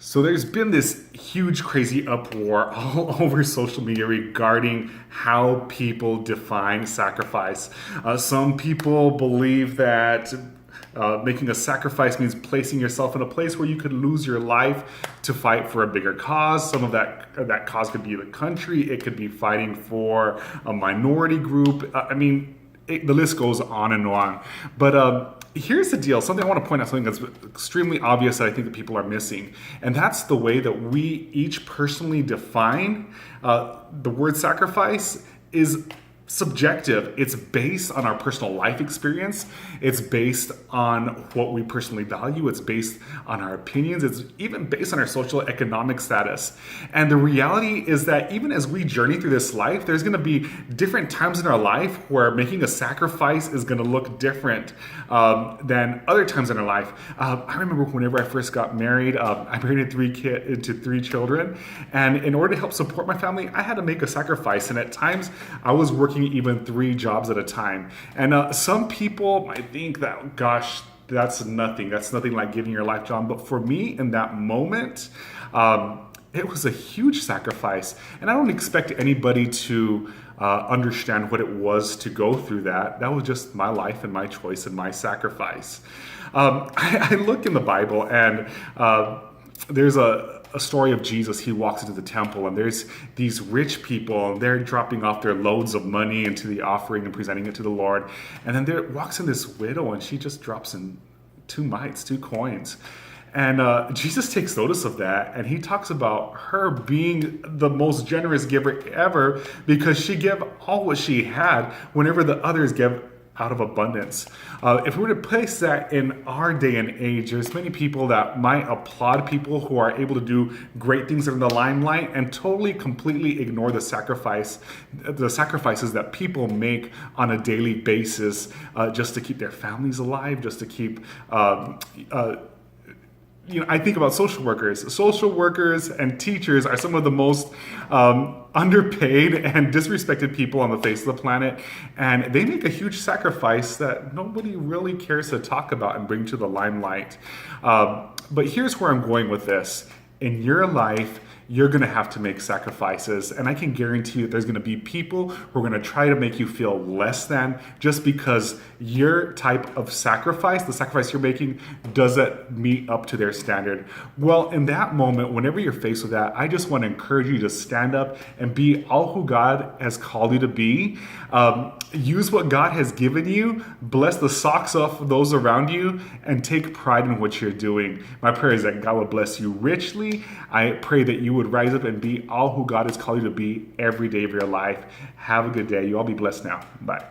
So there's been this huge, crazy uproar all over social media regarding how people define sacrifice. Some people believe that making a sacrifice means placing yourself in a place where you could lose your life to fight for a bigger cause. Some of that cause could be the country. It could be fighting for a minority group. The list goes on and on. But here's the deal. Something I want to point out, something that's extremely obvious that I think that people are missing. And that's the way that we each personally define the word sacrifice is subjective. It's based on our personal life experience. It's based on what we personally value. It's based on our opinions. It's even based on our social economic status. And the reality is that even as we journey through this life, there's going to be different times in our life where making a sacrifice is going to look different than other times in our life. I remember whenever I first got married, I married into three children. And in order to help support my family, I had to make a sacrifice. And at times I was working even 3 jobs at a time. And some people might think that, gosh, that's nothing. That's nothing like giving your life, John. But for me, in that moment, it was a huge sacrifice. And I don't expect anybody to understand what it was to go through that. That was just my life and my choice and my sacrifice. I look in the Bible and there's a story of Jesus. He walks into the temple and there's these rich people and they're dropping off their loads of money into the offering and presenting it to the Lord. And then there walks in this widow and she just drops in 2 mites, 2 coins. And Jesus takes notice of that, and he talks about her being the most generous giver ever because she gave all what she had whenever the others gave out of abundance. If we were to place that in our day and age, there's many people that might applaud people who are able to do great things in the limelight and totally, completely ignore the sacrifices that people make on a daily basis just to keep their families alive, just to keep I think about social workers. Social workers and teachers are some of the most underpaid and disrespected people on the face of the planet. And they make a huge sacrifice that nobody really cares to talk about and bring to the limelight. But here's where I'm going with this. In your life, you're going to have to make sacrifices. And I can guarantee you that there's going to be people who are going to try to make you feel less than just because your type of sacrifice, the sacrifice you're making, doesn't meet up to their standard. Well, in that moment, whenever you're faced with that, I just want to encourage you to stand up and be all who God has called you to be. Use what God has given you, bless the socks off those around you, and take pride in what you're doing. My prayer is that God will bless you richly. I pray that you would rise up and be all who God has called you to be every day of your life. Have a good day. You all be blessed now. Bye.